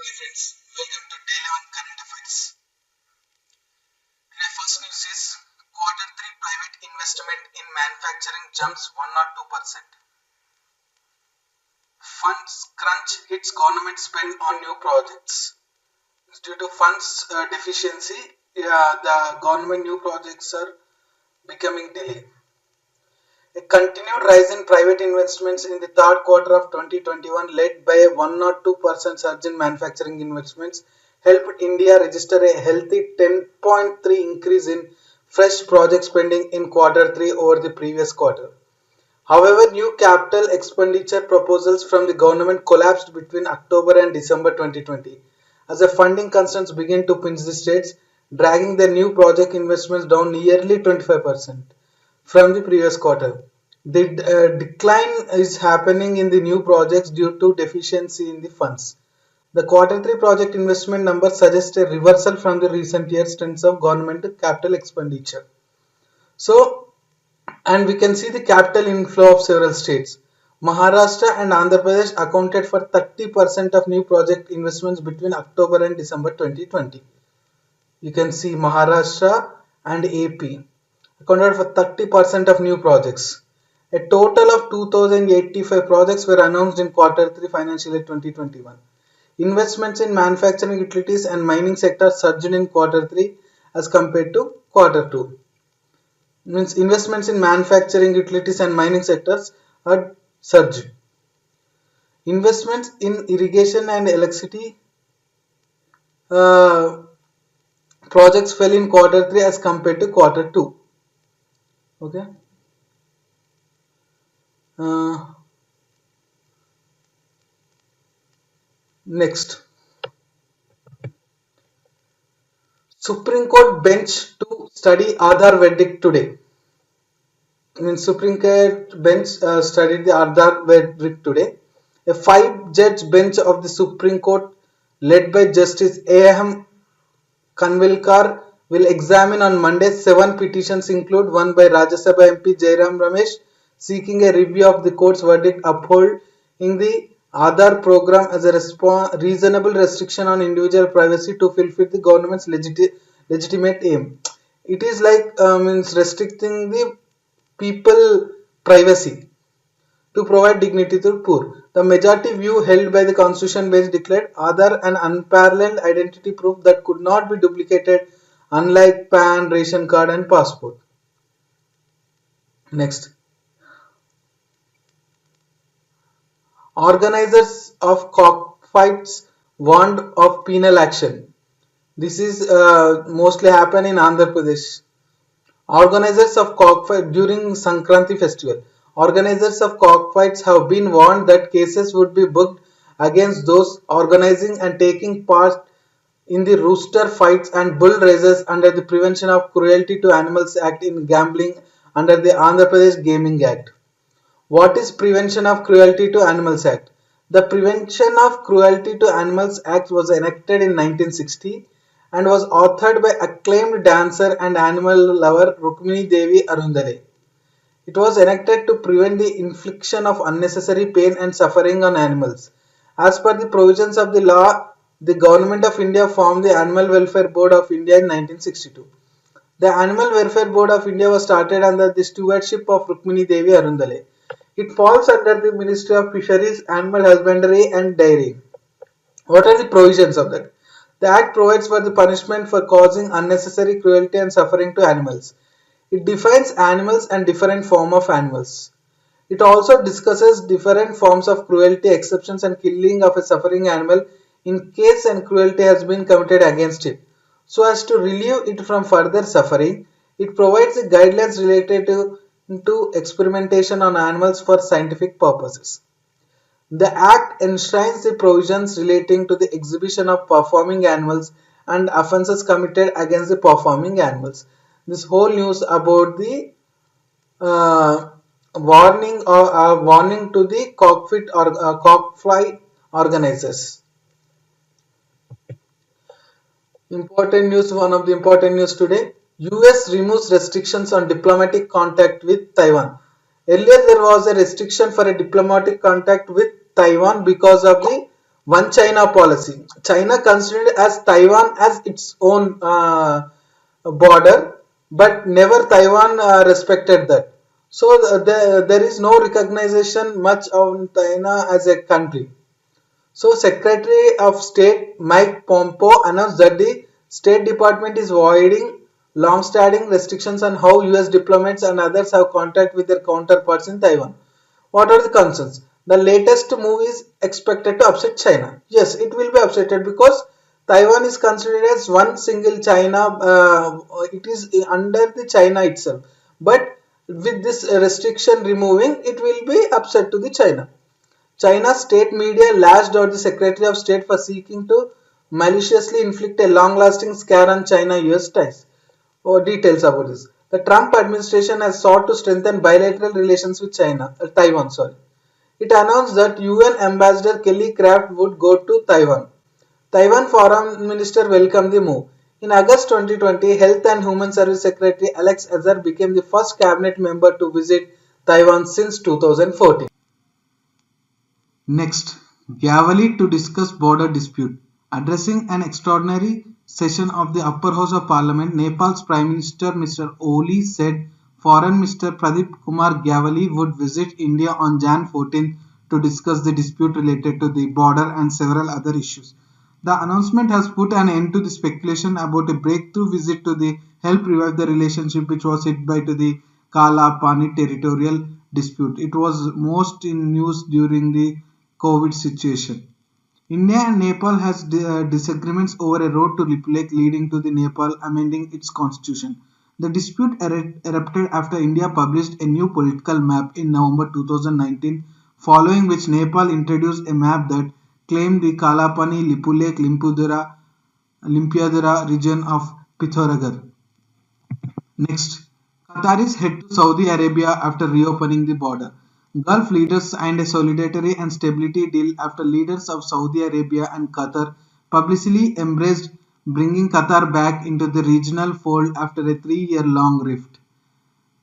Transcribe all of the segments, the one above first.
Hi friends, welcome to Day 11 Current Affairs. Today first news is Quarter 3 private investment in manufacturing jumps 102%. Funds crunch hits government spend on new projects. Due to funds deficiency, the government new projects are becoming delayed. A continued rise in private investments in the third quarter of 2021, led by a 102% surge in manufacturing investments, helped India register a healthy 10.3 increase in fresh project spending in quarter 3 over the previous quarter. However, new capital expenditure proposals from the government collapsed between October and December 2020 as the funding constraints began to pinch the states, dragging their new project investments down nearly 25% from the previous quarter. The decline is happening in the new projects due to deficiency in the funds. The quarter 3 project investment numbers suggest a reversal from the recent years trends of government capital expenditure. So, and we can see the capital inflow of several states. Maharashtra and Andhra Pradesh accounted for 30% of new project investments between October and December 2020. You can see Maharashtra and AP accounted for 30% of new projects. A total of 2,085 projects were announced in quarter 3 financial year 2021. Investments in manufacturing, utilities and mining sectors surged in quarter 3 as compared to quarter 2. Means investments in manufacturing, utilities and mining sectors are surged. Investments in irrigation and electricity projects fell in quarter 3 as compared to quarter 2. Okay. Next, Supreme Court bench to study Aadhaar verdict today. Supreme Court bench studied the Aadhaar verdict today. A 5-judge bench of the Supreme Court, led by Justice A.M. Kanvilkar, will examine on Monday 7 petitions, include one by Rajya Sabha MP Jairam Ramesh, seeking a review of the court's verdict upholding the Aadhaar program as a reasonable restriction on individual privacy to fulfill the government's legitimate aim. It is like means restricting the people privacy to provide dignity to the poor. The majority view held by the constitution bench declared Aadhaar an unparalleled identity proof that could not be duplicated, unlike PAN, ration card and passport. Next. Organizers of cockfights warned of penal action. This is mostly happen in Andhra Pradesh. Organizers of cockfights during Sankranti festival. Organizers of cockfights have been warned that cases would be booked against those organizing and taking part in the rooster fights and bull races under the Prevention of Cruelty to Animals Act in gambling under the Andhra Pradesh Gaming Act. What is Prevention of Cruelty to Animals Act? The Prevention of Cruelty to Animals Act was enacted in 1960 and was authored by acclaimed dancer and animal lover Rukmini Devi Arundale. It was enacted to prevent the infliction of unnecessary pain and suffering on animals. As per the provisions of the law, the Government of India formed the Animal Welfare Board of India in 1962. The Animal Welfare Board of India was started under the stewardship of Rukmini Devi Arundale. It falls under the Ministry of Fisheries, Animal Husbandry and Dairy. What are the provisions of that? The Act provides for the punishment for causing unnecessary cruelty and suffering to animals. It defines animals and different forms of animals. It also discusses different forms of cruelty, exceptions and killing of a suffering animal in case and cruelty has been committed against it. So as to relieve it from further suffering, it provides the guidelines related to experimentation on animals for scientific purposes. The Act enshrines the provisions relating to the exhibition of performing animals and offences committed against the performing animals. This whole news about the warning to the cockfight organizers. Important news, one of the important news today. US removes restrictions on diplomatic contact with Taiwan. Earlier there was a restriction for a diplomatic contact with Taiwan because of the One China policy. China considered as Taiwan as its own border, but never Taiwan respected that. So there is no recognition much of China as a country. So Secretary of State Mike Pompeo announced that the State Department is voiding long-standing restrictions on how US diplomats and others have contact with their counterparts in Taiwan. What are the concerns? The latest move is expected to upset China. Yes, it will be upsetted because Taiwan is considered as one single China. It is under the China itself. But with this restriction removing, it will be upset to the China. China's state media lashed out the Secretary of State for seeking to maliciously inflict a long-lasting scare on China-US ties. Details about this. The Trump administration has sought to strengthen bilateral relations with Taiwan. Sorry. It announced that UN Ambassador Kelly Craft would go to Taiwan. Taiwan Foreign Minister welcomed the move. In August 2020, Health and Human Service Secretary Alex Azar became the first cabinet member to visit Taiwan since 2014. Next, Gavali to discuss border dispute. Addressing an extraordinary session of the Upper House of Parliament, Nepal's Prime Minister Mr. Oli said Foreign Minister Pradeep Kumar Gavali would visit India on Jan 14 to discuss the dispute related to the border and several other issues. The announcement has put an end to the speculation about a breakthrough visit to help revive the relationship which was hit by to the Kala Pani territorial dispute. It was most in news during the COVID situation. India and Nepal has disagreements over a road to Lip Lake leading to the Nepal amending its constitution. The dispute erupted after India published a new political map in November 2019, following which Nepal introduced a map that claimed the Kalapani, Lipulek, Limpiadura region of Pithoragar. Next, Qataris head to Saudi Arabia after reopening the border. Gulf leaders signed a solidarity and stability deal after leaders of Saudi Arabia and Qatar publicly embraced bringing Qatar back into the regional fold after a 3-year-long rift.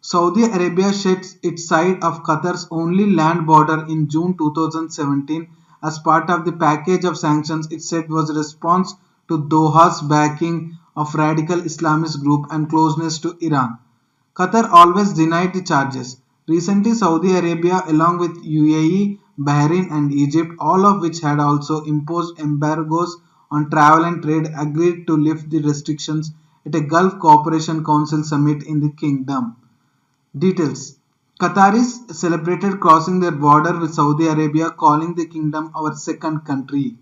Saudi Arabia sheds its side of Qatar's only land border in June 2017 as part of the package of sanctions it said was a response to Doha's backing of radical Islamist group and closeness to Iran. Qatar always denied the charges. Recently, Saudi Arabia, along with UAE, Bahrain, and Egypt, all of which had also imposed embargoes on travel and trade, agreed to lift the restrictions at a Gulf Cooperation Council summit in the kingdom. Details. Qataris celebrated crossing their border with Saudi Arabia, calling the kingdom our second country.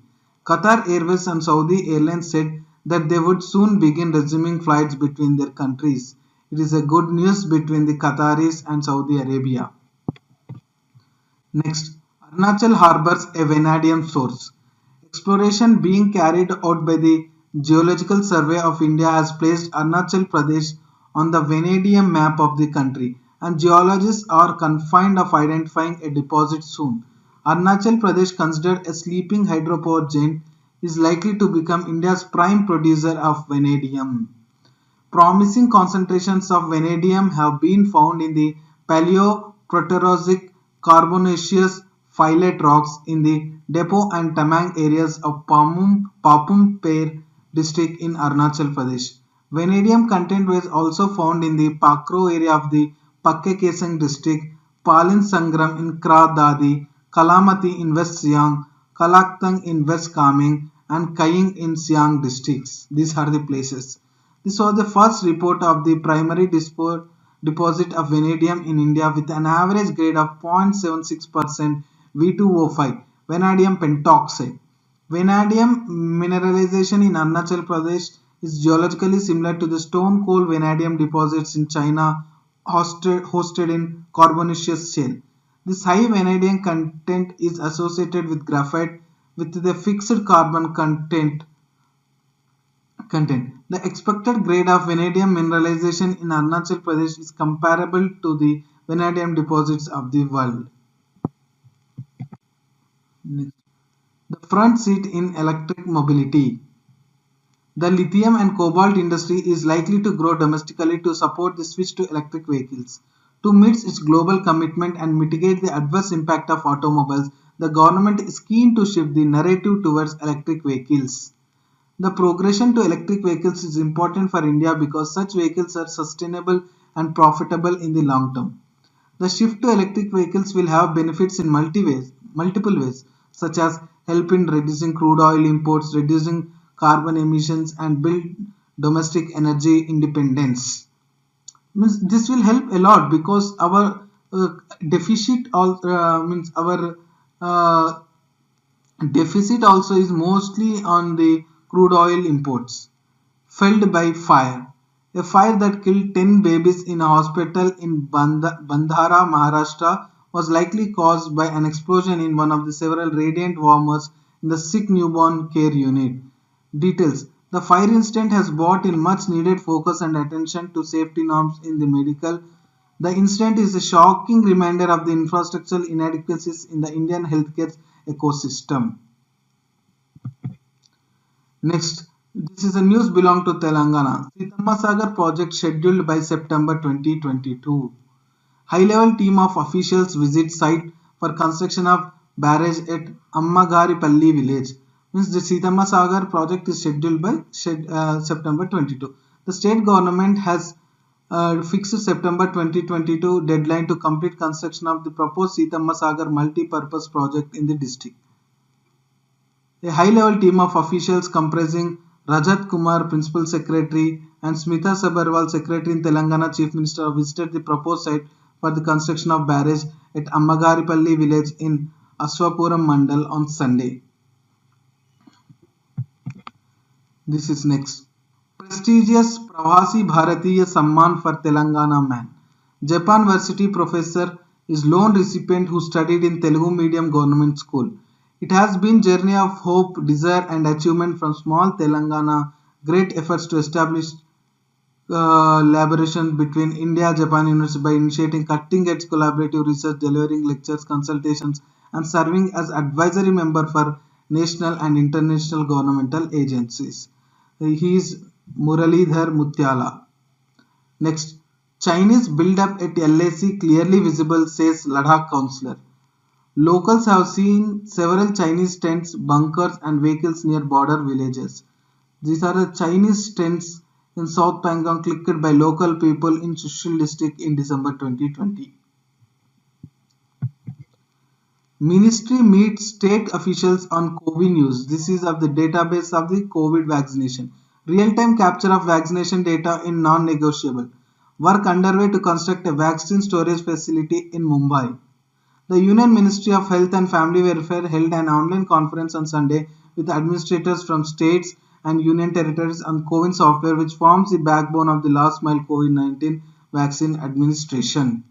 Qatar Airways and Saudi Airlines said that they would soon begin resuming flights between their countries. It is a good news between the Qataris and Saudi Arabia. Next, Arunachal harbors a vanadium source. Exploration being carried out by the Geological Survey of India has placed Arunachal Pradesh on the vanadium map of the country, and geologists are confident of identifying a deposit soon. Arunachal Pradesh, considered a sleeping hydropower giant, is likely to become India's prime producer of vanadium. Promising concentrations of vanadium have been found in the Paleoproterozoic carbonaceous phyllite rocks in the Depot and Tamang areas of Papum Peer district in Arunachal Pradesh. Vanadium content was also found in the Pakro area of the Pakke Kesang district, Palin Sangram in Kra Dadi, Kalamati in West Siang, Kalaktang in West Kameng, and Kaying in Siang districts. These are the places. This was the first report of the primary deposit of vanadium in India with an average grade of 0.76% V2O5, vanadium pentoxide. Vanadium mineralization in Arunachal Pradesh is geologically similar to the stone coal vanadium deposits in China hosted in carbonaceous shale. This high vanadium content is associated with graphite with the fixed carbon content. The expected grade of vanadium mineralization in Arunachal Pradesh is comparable to the vanadium deposits of the world. Next. The front seat in electric mobility. The lithium and cobalt industry is likely to grow domestically to support the switch to electric vehicles. To meet its global commitment and mitigate the adverse impact of automobiles, the government is keen to shift the narrative towards electric vehicles. The progression to electric vehicles is important for India because such vehicles are sustainable and profitable in the long term. The shift to electric vehicles will have benefits in multiple ways, such as help in reducing crude oil imports, reducing carbon emissions, and build domestic energy independence. Means this will help a lot because our deficit all means our uh, deficit also is mostly on the crude oil imports. Felled by fire. A fire that killed 10 babies in a hospital in Bandhara, Maharashtra was likely caused by an explosion in one of the several radiant warmers in the sick newborn care unit. Details. The fire incident has brought in much needed focus and attention to safety norms in the medical. The incident is a shocking reminder of the infrastructural inadequacies in the Indian healthcare ecosystem. Next, this is a news belong to Telangana. Sitama Sagar project scheduled by September 2022. High-level team of officials visit site for construction of barrage at Ammagaripalli village. Means the Sitama Sagar project is scheduled by September 22. The state government has fixed September 2022 deadline to complete construction of the proposed Sitama Sagar multi-purpose project in the district. A high-level team of officials comprising Rajat Kumar, Principal Secretary, and Smita Sabharwal, Secretary in Telangana Chief Minister, visited the proposed site for the construction of barrage at Ammagaripalli village in Aswapuram Mandal on Sunday. This is next. Prestigious Pravasi Bharatiya Samman for Telangana man. Japan Varsity professor is lone recipient who studied in Telugu medium government school. It has been journey of hope, desire and achievement from small Telangana, great efforts to establish collaboration between India Japan University by initiating cutting-edge collaborative research, delivering lectures, consultations and serving as advisory member for national and international governmental agencies. He is Muralidhar Mutyala. Next, Chinese build-up at LAC clearly visible, says Ladakh councillor. Locals have seen several Chinese tents, bunkers and vehicles near border villages. These are the Chinese tents in South Pangong clicked by local people in Chushul district in December 2020. Ministry meets state officials on COVID news. This is of the database of the COVID vaccination. Real-time capture of vaccination data in non-negotiable. Work underway to construct a vaccine storage facility in Mumbai. The Union Ministry of Health and Family Welfare held an online conference on Sunday with administrators from states and union territories on COVID software, which forms the backbone of the last mile COVID-19 vaccine administration.